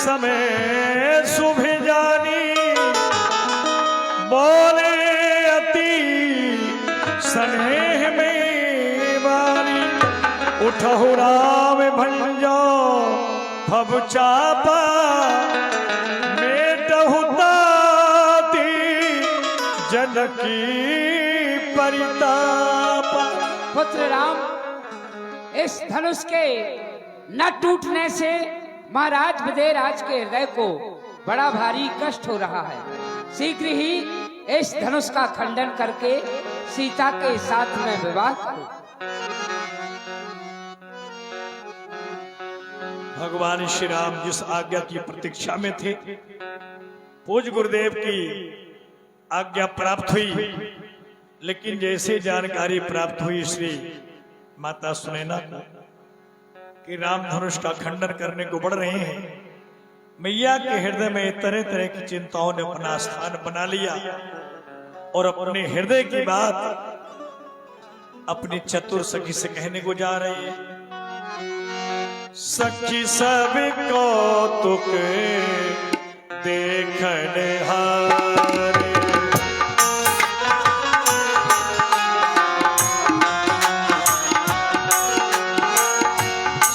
समय शुभ जानी, बोले अति स्नेह में वाली। उठहु राम भंजो भव चापा, मेटहु ताती जनकी परितापा। पुत्र राम, इस धनुष के न टूटने से महाराज विजयराज के हृदय को बड़ा भारी कष्ट हो रहा है। शीघ्र ही इस धनुष का खंडन करके सीता के साथ में विवाह करो। भगवान श्री राम जिस आज्ञा की प्रतीक्षा में थे, पूज्य गुरुदेव की आज्ञा प्राप्त हुई, लेकिन जैसे जानकारी प्राप्त हुई श्री माता सुनैना को कि राम धनुष का खंडन करने को बढ़ रहे हैं, मैया के हृदय में तरह तरह की चिंताओं ने अपना स्थान बना लिया और अपने हृदय की बात अपनी चतुर सखी से कहने को जा रही है। सखी सब कौतुक देखने हारे,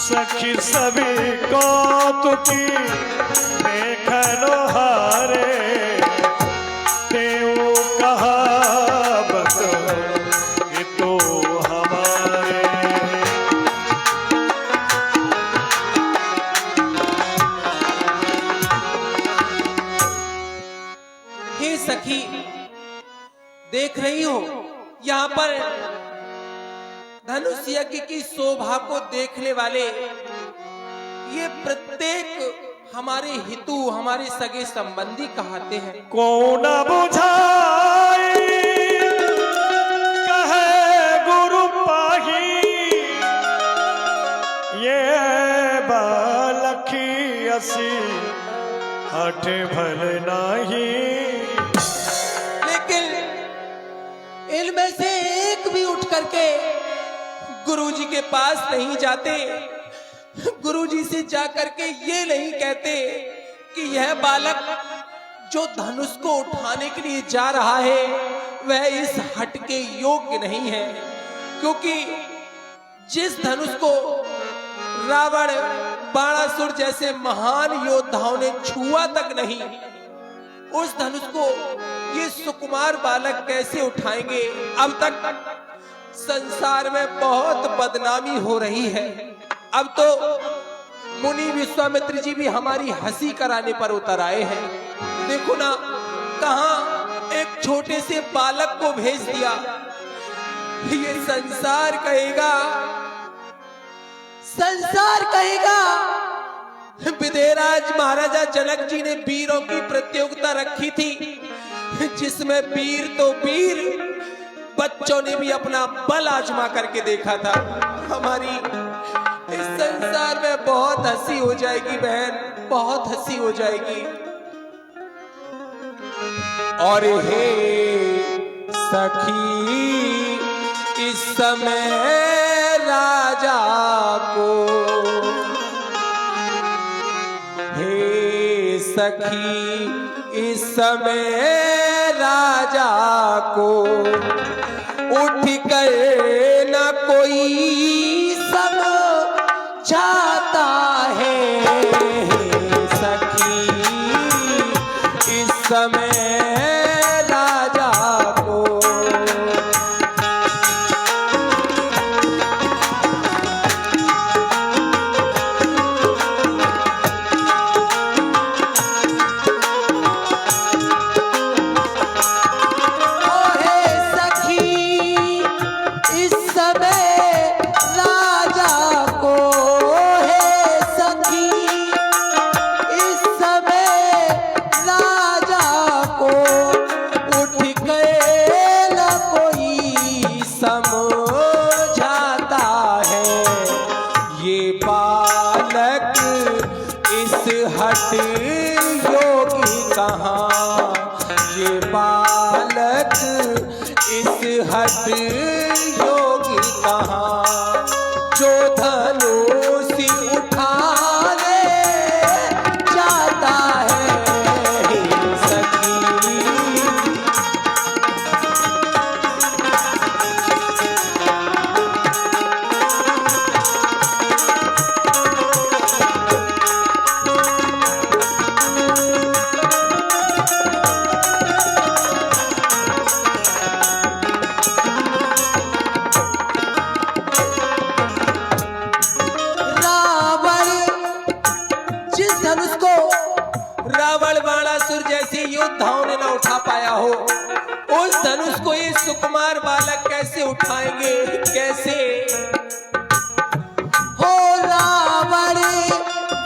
सखी सभी कौतुकी देखनो हारे। तेऊ कहावत ये तो हमारे। हे सखी, देख रही हो यहाँ पर धनुष यज्ञ की शोभा को देखने वाले ये प्रत्येक हमारे हितु, हमारे सगे संबंधी कहते हैं। कौन बुझाई कहे गुरु पाही, ये बालखी असी हठ भल नाही। लेकिन इनमें से एक भी उठ करके गुरुजी के पास नहीं जाते, गुरुजी से जाकर के ये नहीं कहते कि यह बालक जो धनुष को उठाने के लिए जा रहा है वह इस हट के योग्य नहीं है। क्योंकि जिस धनुष को रावण, बाणासुर जैसे महान योद्धाओं ने छुआ तक नहीं, उस धनुष को ये सुकुमार बालक कैसे उठाएंगे। अब तक संसार में बहुत बदनामी हो रही है। अब तो मुनि विश्वामित्र जी भी हमारी हंसी कराने पर उतर आए हैं। देखो ना, कहां एक छोटे से बालक को भेज दिया। ये संसार कहेगा, संसार कहेगा विजयराज महाराजा जनक जी ने वीरों की प्रतियोगिता रखी थी, जिसमें वीर तो वीर, बच्चों ने भी अपना बल आजमा करके देखा था। हमारी इस संसार में बहुत हंसी हो जाएगी बहन, बहुत हंसी हो जाएगी। और हे सखी, इस समय राजा को, हे सखी इस समय राजा को उठ कर न कोई समझाता है। सखी इस समय राजा को, हट योगी कहाँ, ये बालक इस हट योगी कहाँ, जो धनुष उठाने जा महारासुर जैसे योद्धाओं ने न उठा पाया हो, उस धनुष को ये सुकुमार बालक कैसे उठाएंगे? कैसे? हो रावण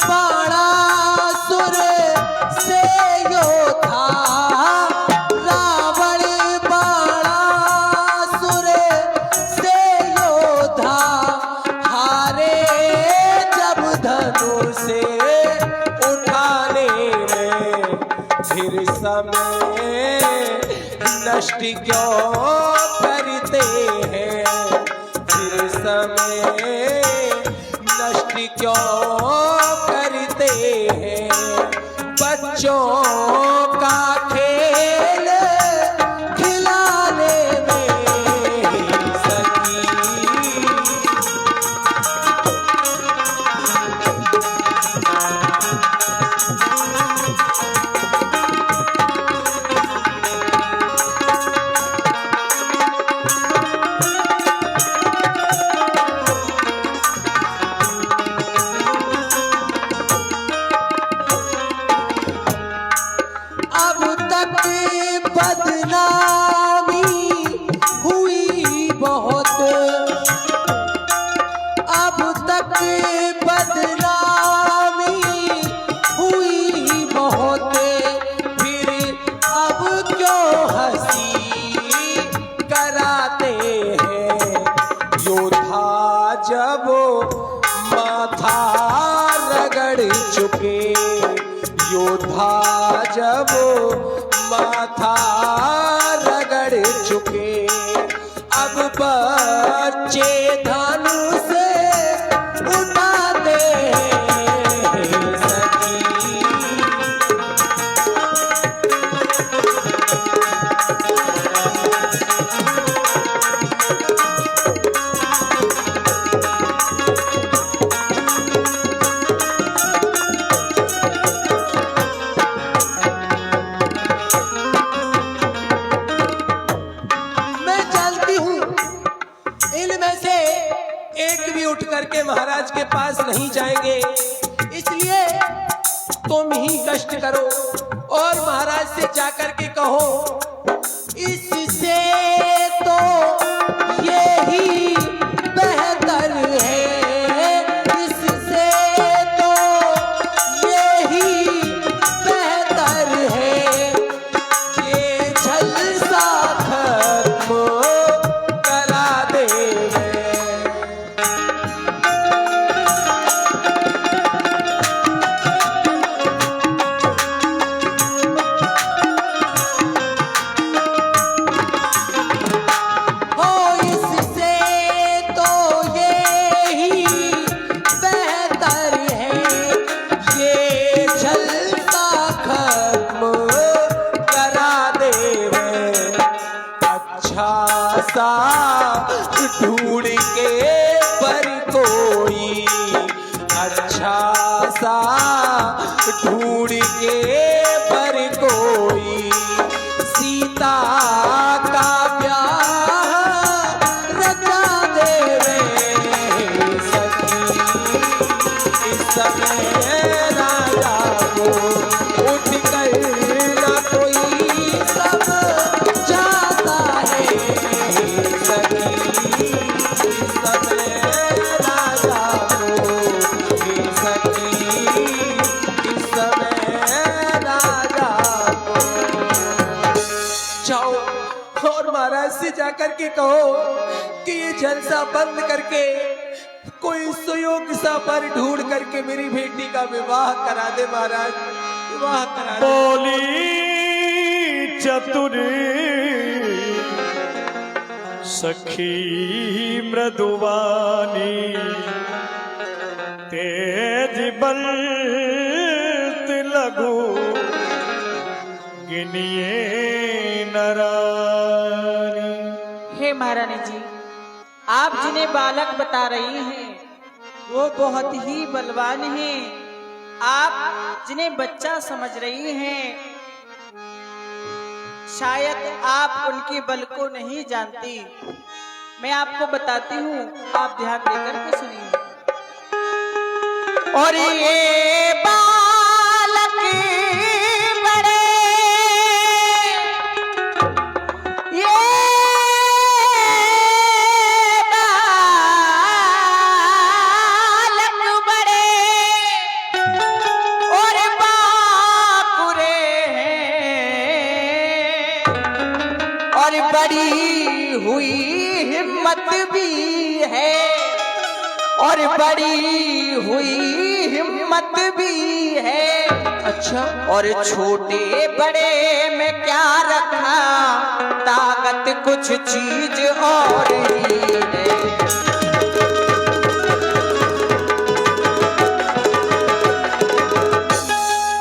बाणासुर से योद्धा, रावण बाणासुर से योद्धा, हारे जब धनुष से उठाने में, फिर समय नष्ट क्यों करते हैं? फिर समय नष्ट क्यों करते हैं? बच्चों का खेल खिलाने में सखी, अब तक बदनामी हुई बहुत, अब तक बदनामी हुई बहुत, फिर अब क्यों हंसी कराते हैं? योद्धा जब माथा रगड़ चुके, योद्धा जब माथा रगड़ चुके, अब बच्चे धनुष उठाते हैं सखी। उठ करके महाराज के पास नहीं जाएंगे, इसलिए तुम ही कष्ट करो और महाराज से जाकर के कहो, इससे तो यही बेहतर है, इससे तो यही बेहतर है, ये झलसा खत्म करा दे। ढूंढ के पर कोई अच्छा सा, ढूंढ के पर कोई सीता का ब्याह रचा देवे सखी। इस समय राजा को उठ कर न कोई सब जाता है सखी। से जाकर के कहो कि ये जलसा बंद करके कोई सुयोग सा पर ढूंढ करके मेरी बेटी का विवाह करा दे महाराज, विवाह करा दे। बोली चतुर सखी मृदुवानी, तेज बलत लघु गिनिए नरानी। हे महारानी जी, आप जिन्हें बालक बता रही हैं वो बहुत ही बलवान हैं। आप जिन्हें बच्चा समझ रही हैं शायद आप उनके बल को नहीं जानती। मैं आपको बताती हूँ, आप ध्यान देकर के सुनिए। और ये बालक बड़े बड़ी हुई हिम्मत भी है, और बड़ी हुई हिम्मत भी है। अच्छा, और छोटे बड़े में क्या रखा, ताकत कुछ चीज और ही है।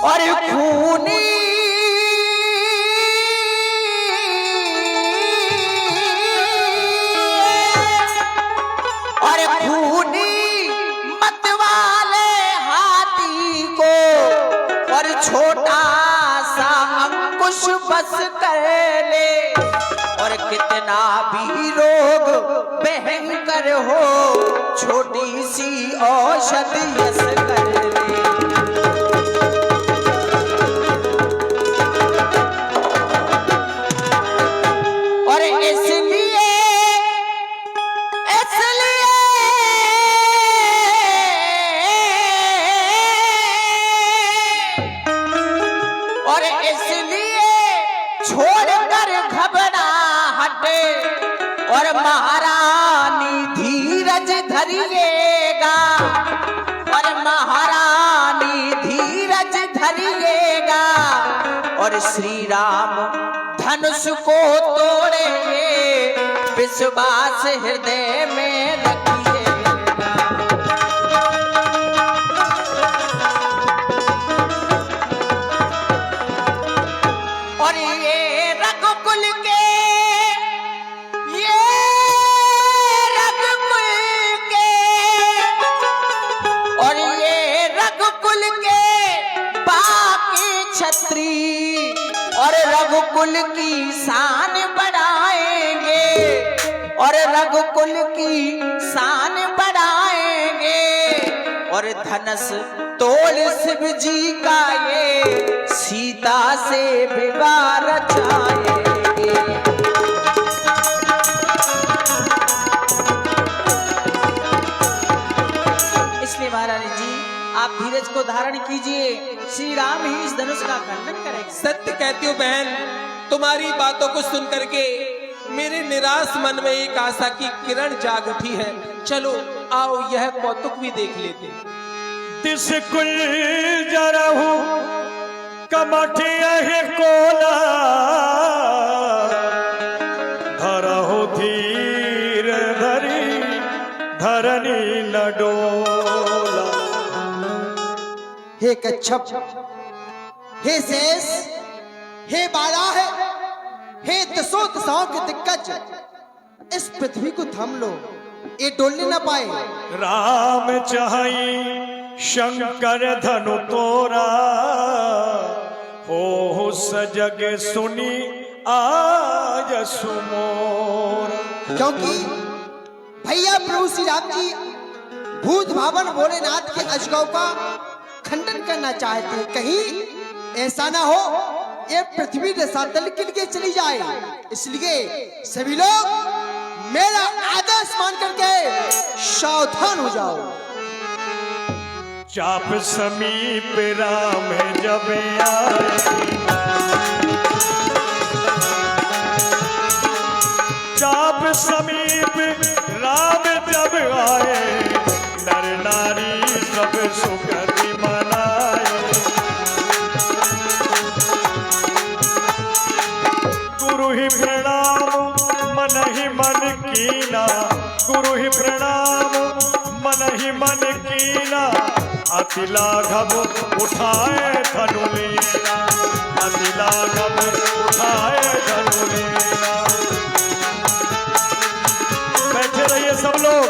और खूनी और खूनी मत वाले हाथी को, और छोटा सा अंकुश बस कर ले, और कितना भी रोग भयंकर हो, छोटी सी औषधि यस कर ले। और इसलिए और इसलिए छोड़कर घबराहट, और महारानी धीरज धरिएगा, और महारानी धीरज धरिएगा, और श्री राम धनुष को तोड़ेंगे, विश्वास हृदय में रखिएगा। और ये रघुकुल के, ये रघुकुल के, और ये रघुकुल के बाकी छत्री, और रघुकुल की शान बढ़ाएंगे, और रघुकुल की शान बढ़ाएंगे, और धनुष तोड़ शिव जी का ये सीता से विवाह रचाएंगे। इसलिए महारानी जी आप धीरज को धारण कीजिए, श्री राम ही इस धनुष का खंडन करेंगे। सत्य कहती हूँ बहन, तुम्हारी बातों को सुन करके मेरे निराश मन में एक आशा की किरण जाग उठी है। चलो आओ यह कौतुक भी देख लेते। तिस कुल जरहु कमठिया है कोला, धरहु धीर धरी धरनी न डोला। हे कच्छप, हे शेष, हे बाराह, हे दसों दिशाओं के दिग्गज, इस पृथ्वी को थाम लो, ये डोलने न पाए। राम चाहि शंकर धनु तोरा, हो सजग सुनी आज सुमोर। क्योंकि भैया प्रभु श्री राम जी भूत भावन भोलेनाथ के अजगव का खंडन करना चाहते हैं। कहीं ऐसा ना हो ये पृथ्वी रसातल के लिए चली जाए, इसलिए सभी लोग मेरा आदेश मान करके सावधान हो जाओ। चाप समीप राम जब आए, चाप समीप राम जब आए, नर नारी सब सुगति मनाए। गुरु ही प्रणाम मन ही मन कीना, गुरु ही प्रणाम मन ही मन कीना, अति लाघव उठाए धनु लीना, अति लाघव उठाए धनु लीना। बैठे रहिए सब लोग।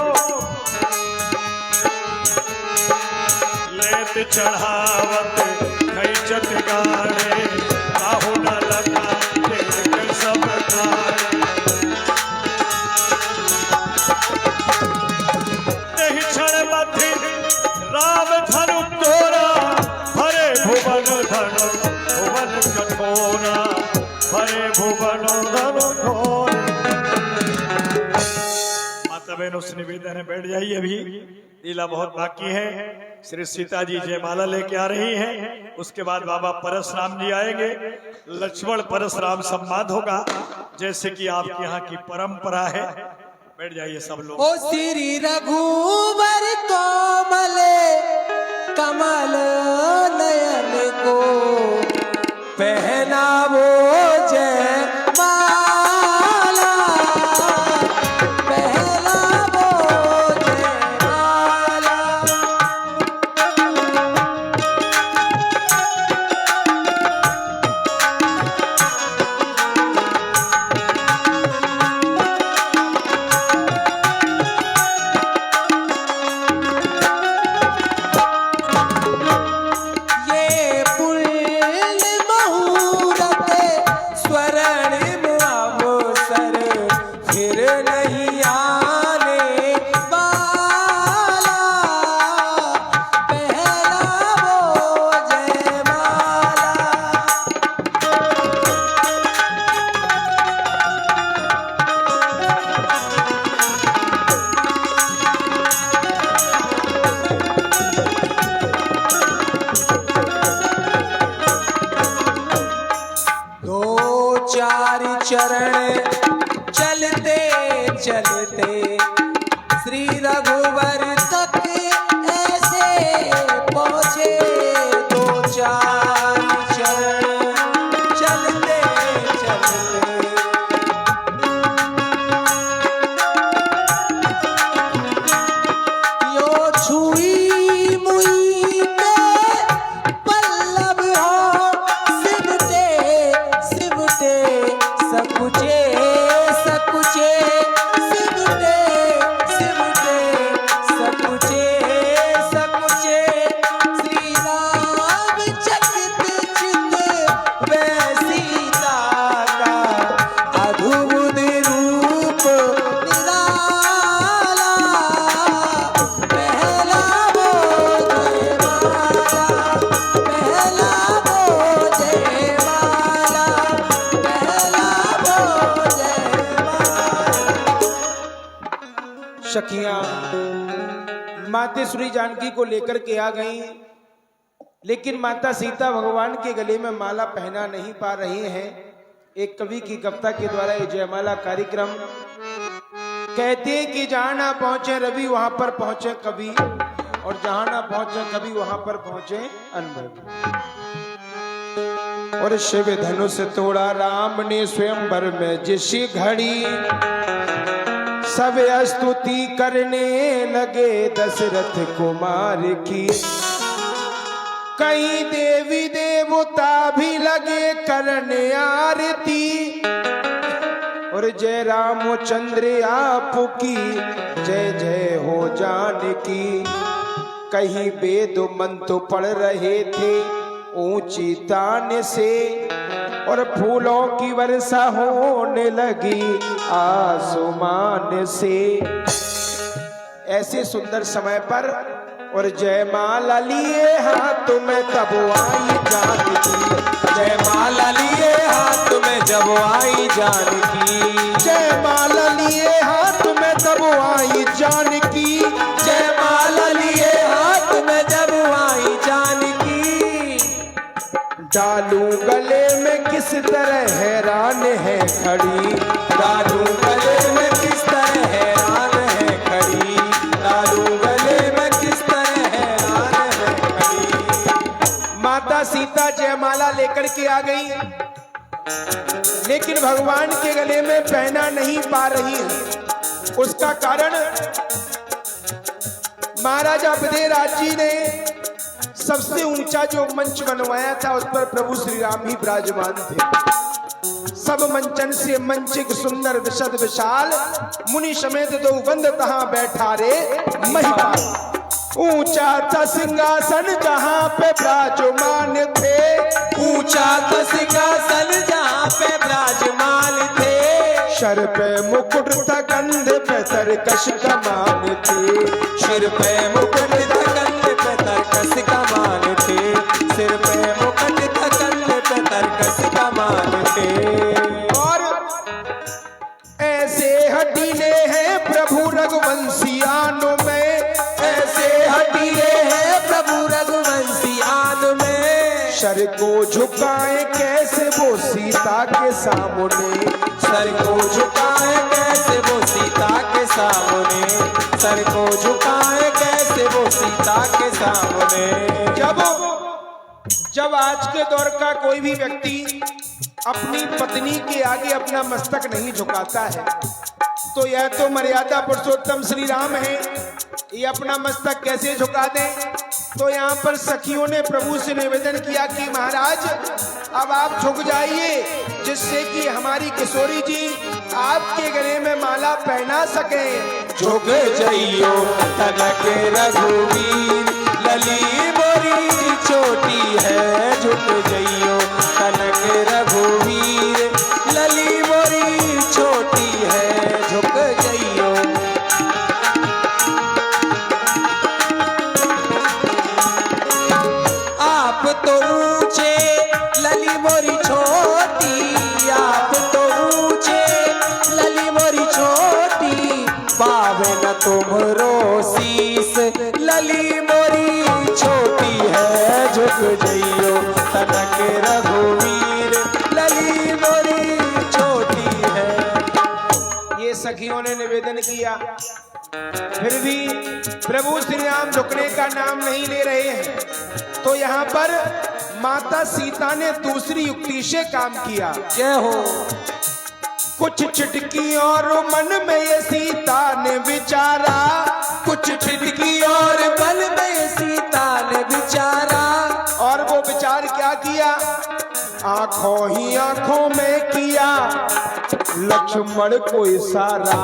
लेत चढ़ावत खैचत गाड़े, आहु न लगा देख सब तारे। नहीं क्षण मथि राम धनु तोरा, भरे भुवन धनु भुवन कठोरा, भरे भुवन धनु तोरा। बहनों से निवेदन है, बैठ जाइए, अभी लीला बहुत बाकी है। श्री सीता जी जयमाला लेके आ रही हैं, उसके बाद बाबा परशुराम जी आएंगे, लक्ष्मण परशुराम संवाद होगा, जैसे कि आपके यहाँ की परंपरा है। बैठ जाइए सब लोग। ओ श्री रघुवर कोमल कमल नयन को पहनावो जयमाला, पहनावो जयमाला। ये पुण्य मुहूर्त स्वर्णिम अवसर फिर नहीं आने वाला, पहनावो जयमाला। दो चार चरण चलते चलते श्री रघुवर तक ऐसे पहुँचे। दो चार चरण चलते चलते यो छुई मुई के पल्लव हो, सिमटे सिमटे सकुचे सकुचे, सिमटे सिमटे सकुचे सकुचे। श्री राम चकित चित वे सीता का अद्भुत रूप निराला, पहनावो जयमाला, पहनावो जयमाला, पहनावो जयमाला। सखियां माते श्री जानकी को लेकर के आ गई, लेकिन माता सीता भगवान के गले में माला पहना नहीं पा रही हैं। एक कवि की कविता के द्वारा ये जयमाला कार्यक्रम कहते हैं कि जहां ना पहुंचे रवि वहां पर पहुंचे कवि, और जहां ना पहुंचे कवि वहां पर पहुंचे अनुभव। और शिव धनुष तोड़ा राम ने स्वयंवर में जिस घड़ी, सब स्तुति करने लगे दशरथ कुमार की। कई देवी देवता भी लगे करने आरती, और जय रामचंद्र आपकी जय जय हो जानकी। कहीं वेद मंत्र पढ़ रहे थे ऊंची तान से, और फूलों की वर्षा होने लगी आसमान से। ऐसे सुंदर समय पर और जयमाला लिए हाथ में तब आई जानकी, जयमाला लिए हाथ में जब आई जानकी, जयमाला लिए हाथ में तब आई जानकी, जयमाला लिए हाथ में जब आई जानकी। डालू गले में किस तरह हैरान है खड़ी, डालू गले में किस तरह हैरान है खड़ी, डालू गले में किस तरह हैरान है खड़ी। माता सीता जयमाला लेकर के आ गई, लेकिन भगवान के गले में पहना नहीं पा रही है। उसका कारण महाराजा बदेराज जी ने सबसे ऊंचा जो मंच बनवाया था, उस पर प्रभु श्री राम ही विराजमान थे। सब मंचन से मंचिक सुंदर विशद विशाल, मुनि समेत दो बंद तहां बैठा रे महिपाल। ऊंचा था सिंहासन जहां पे विराजमान थे, ऊंचा था सिंहासन जहां पे विराजमान थे। सर पे मुकुट था कंधे पे तरकश कमान थे, सिर पे मुकुट था कंधे पे तरकश कमान थे, सिर पे मुकुट था कंधे पे तरकश कमान थे। और ऐसे हटीले हैं प्रभु रघुवंश सर को झुकाए कैसे वो सीता के सामने, सर को झुकाए कैसे वो सीता के सामने, सर को झुकाए कैसे वो सीता के सामने। जब आज के दौर का कोई भी व्यक्ति अपनी पत्नी के आगे अपना मस्तक नहीं झुकाता है, तो यह तो मर्यादा पुरुषोत्तम श्री राम है, ये अपना मस्तक कैसे झुका दें। तो यहाँ पर सखियों ने प्रभु से निवेदन किया कि महाराज अब आप झुक जाइए, जिससे कि हमारी किशोरी जी आपके गले में माला पहना सके। झुक जइयो तनक रघुवीर, लली मोरी छोटी है, झुक जइयो तनक रघुवीर, लली मोरी छोटी है, झुक जइयो। आप तो ऊंचे लली मोरी छोटी, आप तो ऊंचे लली मोरी छोटी, पावे न तुमरो शीस, लली मोरी छोटी है, झुक जइयो तनक रघुवीर, लली मोरी छोटी है। ये सखियों ने निवेदन किया, फिर भी प्रभु श्री राम झुकने का नाम नहीं ले रहे हैं। तो यहाँ पर माता सीता ने दूसरी युक्ति से काम किया। जय हो। कुछ छिटकी और मन में ये सीता ने विचारा, कुछ छिटकी और बल में सीता ने विचारा, और वो विचार क्या किया, आंखों ही आंखों में किया लक्ष्मण को इशारा,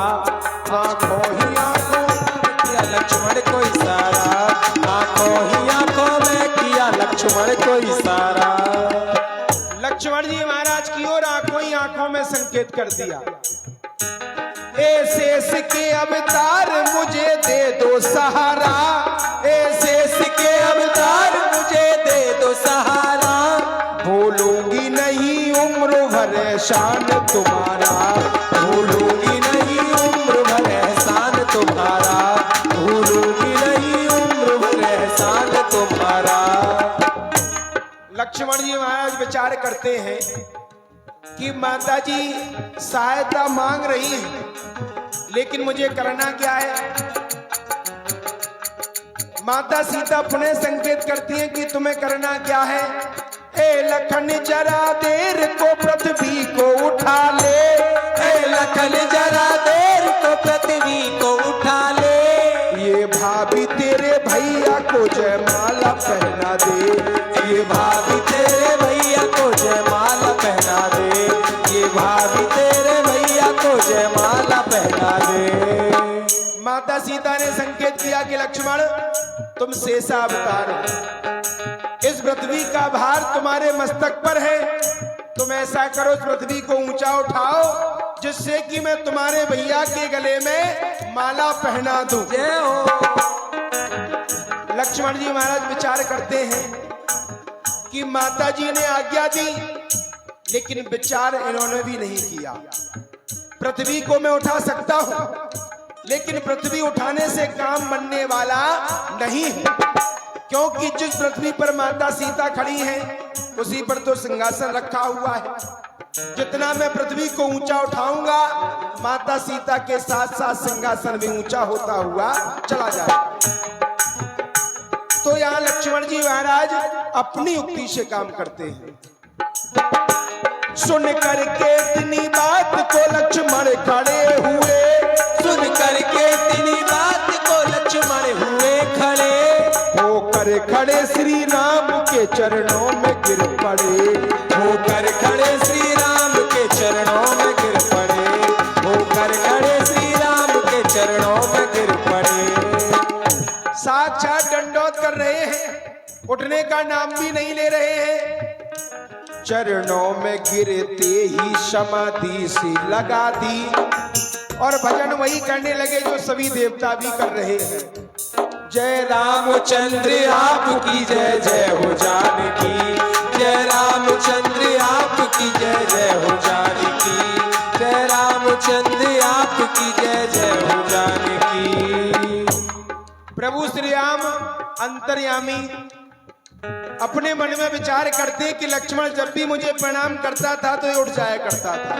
आंखों ही आंखों में किया लक्ष्मण को इशारा, आंखों ही आंखों में किया लक्ष्मण को इशारा। लक्ष्मण जी महाराज की ओर आंखों ही आंखों में संकेत कर दिया। शेष के अवतार मुझे दे दो सहारा, शेष के अवतार मुझे दे दो सहारा, भूलूंगी नहीं उम्र भर शान तुम्हारा, भूलूंगी नहीं उम्र भर एहसान तुम्हारा, भूलूंगी नहीं उम्र भर एहसान तुम्हारा। लक्ष्मण जी महाराज विचार करते हैं कि माता जी सहायता मांग रही है, लेकिन मुझे करना क्या है। माता सीता पुनः संकेत करती हैं कि तुम्हें करना क्या है। ए लखन जरा देर को पृथ्वी को उठा ले, ए लखन जरा देर को पृथ्वी को उठा ले, ये भाभी तेरे भैया को जयमाला पहना दे, ये भाभी तेरे भैया को जयमाला पहना दे, ये भाभी तेरे भैया को जयमाला पहना दे। माता सीता ने संकेत किया कि लक्ष्मण तुम शेषा अवतार हो, इस पृथ्वी का भार तुम्हारे मस्तक पर है, तुम ऐसा करो इस पृथ्वी को ऊंचा उठाओ, जिससे कि मैं तुम्हारे भैया के गले में माला पहना दूं। जय हो। लक्ष्मण जी महाराज विचार करते हैं कि माता जी ने आज्ञा दी, लेकिन विचार इन्होंने भी नहीं किया। पृथ्वी को मैं उठा सकता हूं, लेकिन पृथ्वी उठाने से काम बनने वाला नहीं है, क्योंकि जिस पृथ्वी पर माता सीता खड़ी हैं, उसी पर तो सिंहासन रखा हुआ है। जितना मैं पृथ्वी को ऊंचा उठाऊंगा, माता सीता के साथ साथ सिंहासन भी ऊंचा होता हुआ चला जाएगा। तो यहाँ लक्ष्मण जी महाराज अपनी युक्ति से काम करते हैं। सुन करके इतनी बात को लक्ष्मण खड़े हुए, सुन करके इतनी बात को लक्ष्मण हुए खड़े, होकर खड़े श्री राम के चरणों में गिर पड़े, होकर खड़े श्री राम के चरणों में गिर पड़े, होकर खड़े श्री राम के चरणों में गिर पड़े। साक्षात दंडोत कर रहे हैं, उठने का नाम भी नहीं ले रहे हैं। चरणों में गिरते ही समाधि सी लगा दी, और भजन वही करने लगे जो सभी देवता भी कर रहे हैं। जय रामचंद्र आपकी जय जय हो जानकी, जय रामचंद्र आपकी जय जय हो जानकी, जय रामचंद्र आपकी जय जय हो जानकी। प्रभु श्री राम अंतर्यामी अपने मन में विचार करते कि लक्ष्मण जब भी मुझे प्रणाम करता था तो ये उठ जाया करता था,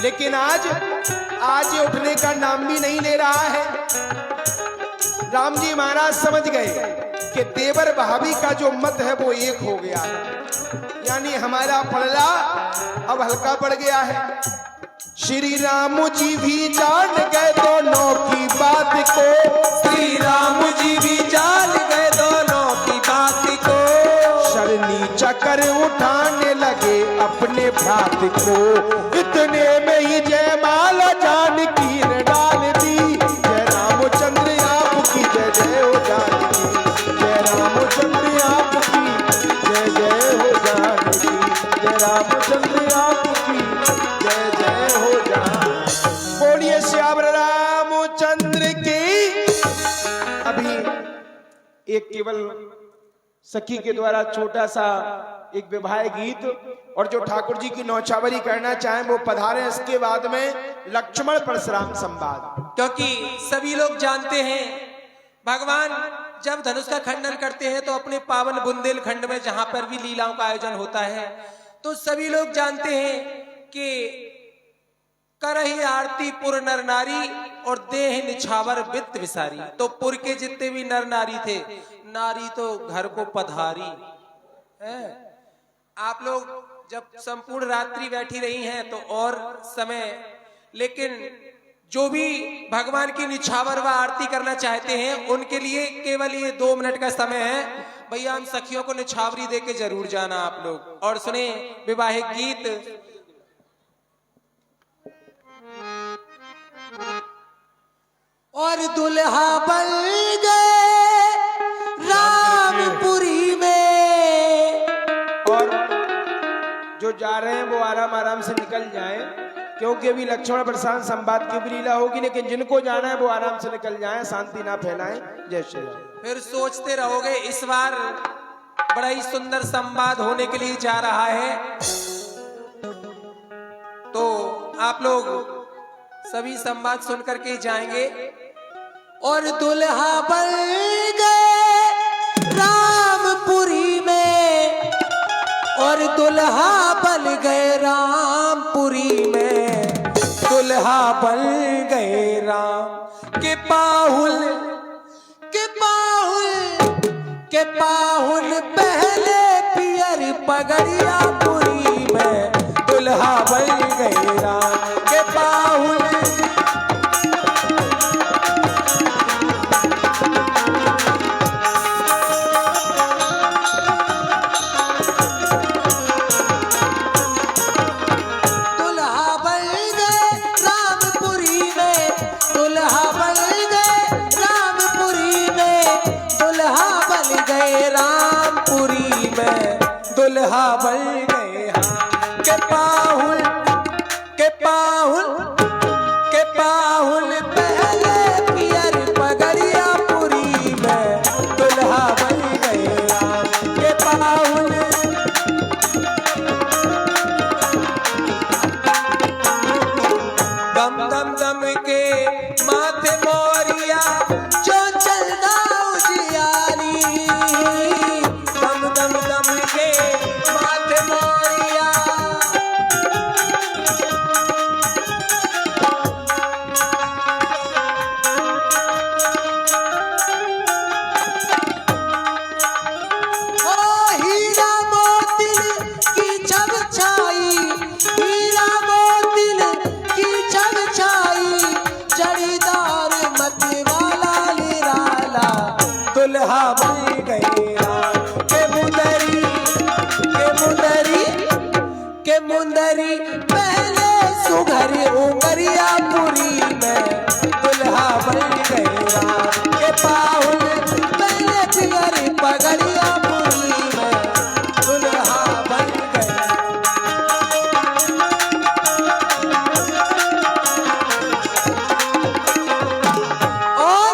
लेकिन आज ये उठने का नाम भी नहीं ले रहा है। राम जी महाराज समझ गए कि देवर भाभी का जो मत है वो एक हो गया है, यानी हमारा पलड़ा अब हल्का पड़ गया है। श्री राम जी भी जान गए दोनों की बात को, श्री राम जी भी जान गए दोनों की बात को, शरनी चक्र उठाने लगे अपने भ्रात को। इतने में ही जयमाला जानकी ने डाल दी, जय रामचंद्र आपकी जय जय हो जानकी, जय रामचंद्र आपकी जय जय हो जानकी, जय रामचंद्र आपकी जय जय हो जानकी। बोलिए श्याम रामचंद्र की। अभी एक केवल सखी के द्वारा छोटा सा एक विवाह गीत और जो ठाकुर जी की नौछावरी करना चाहें वो पधारे। इसके बाद में लक्ष्मण परशुराम संवाद। क्योंकि सभी लोग जानते हैं भगवान जब धनुष का खंडन करते हैं तो अपने पावन बुंदेलखंड में जहां पर भी लीलाओं का आयोजन होता है तो सभी लोग जानते हैं कि करही आरती पुर नर नारी और देह निछावर वित्त विसारी। तो पुर के जितने भी नर नारी थे, नारी तो घर को पधारी है। आप लोग जब संपूर्ण रात्रि बैठी रही हैं तो और समय, लेकिन जो भी भगवान की निछावर व आरती करना चाहते हैं उनके लिए केवल ये 2 मिनट का समय है। भैया हम सखियों को निछावरी दे के जरूर जाना आप लोग। और सुने विवाहिक गीत। और दुल्हा बन गए रामपुरी में। और जो जा रहे हैं वो आराम आराम से निकल जाएं, क्योंकि अभी लक्ष्मण प्रसाद संवाद की भी लीला होगी, लेकिन जिनको जाना है वो आराम से निकल जाएं, शांति ना फैलाएं। जय श्री राम। फिर सोचते रहोगे इस बार बड़ा ही सुंदर संवाद होने के लिए जा रहा है, तो आप लोग सभी संवाद सुन करके जाएंगे। और दुल्हा बन गए रामपुरी में, और दुल्हा बन गए रामपुरी में, दुल्हा बन गए राम के पाहुल के पाहुल के पाहुल पहले पियर पगड़िया पुरी में, दुल्हा बन गए राम के पाहुल। दुल्हा बन गए के पाहुल के पाहुल के पाहुल पहले पियर पगड़िया पुरी में, दुल्हा बन गए के पाहुल। दम दम दम के माथे मोरिया जो चलदा उजियारी, दम दम दम के माथे मोरिया। ओ हीरा मोतिन की छब छाई, हीरा मोतिन की छब छाई, जड़ीदार मत वाला निराला, दुल्हा बन गए के मुंदरी के मुंदरी पहले सुघर उमरिया पुरी में, दुल्हा बन गए के पाहुल पहले पियर पगड़िया पुरी में, दुल्हा बन गए। और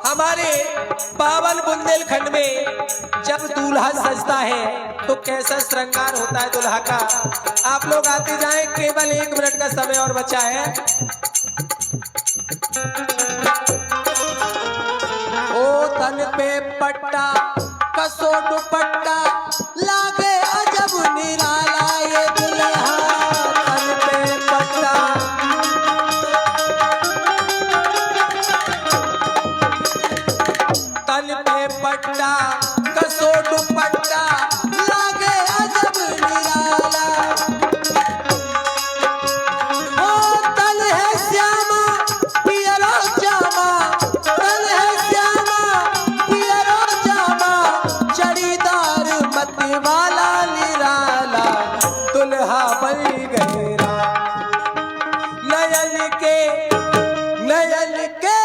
हमारे पावन बुंदेलखंड में जब दूल्हा सजता है तो कैसा श्रृंगार होता है दुल्हा का। आप लोग आते जाएं, केवल 1 मिनट का समय और बचा है। ओ तन पे पट्टा कस कसो दुपट्टा लागे अजब निराला ये दुल्हा तन पे पट्टा तन पे पट्टा कसो दुपट्टा लागे अजब निराला ओ तन है श्यामा पियरो जामा तन है श्यामा पियरो जामा चड़ीदार मत वाला निराला दुल्हा बन गया नयन के नयन के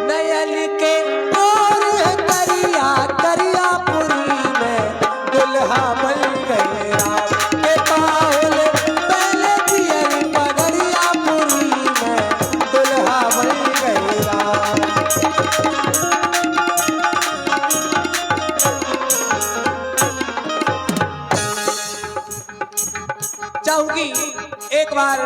नयन के और है करिया करियापुरी में दुल्हा बन गया के पाहुल पहले पियर करियापुरी में दुल्हा बन गया चाहूंगी एक बार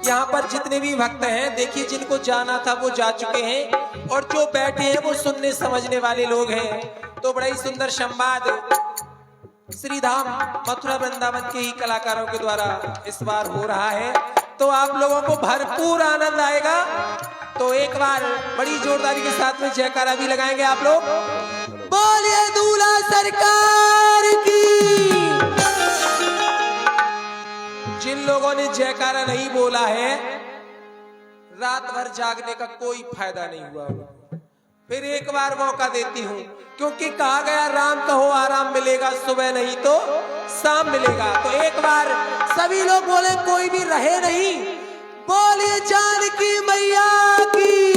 यहाँ पर जितने भी भक्त हैं, देखिए जिनको जाना था वो जा चुके हैं और जो बैठे हैं वो सुनने समझने वाले लोग हैं। तो बड़ा ही सुंदर संवाद श्री धाम मथुरा वृंदावन के ही कलाकारों के द्वारा इस बार हो रहा है, तो आप लोगों को भरपूर आनंद आएगा। तो एक बार बड़ी जोरदारी के साथ में जयकारा भी लगाएंगे आप लोग। बोलिए दूल्हा सरकार की। जिन लोगों ने जयकारा नहीं बोला है, रात भर जागने का कोई फायदा नहीं हुआ। फिर एक बार मौका देती हूँ, क्योंकि कहा गया राम कहो आराम मिलेगा, सुबह नहीं तो शाम मिलेगा। तो एक बार सभी लोग बोले, कोई भी रहे नहीं। बोलिए जानकी मैया की।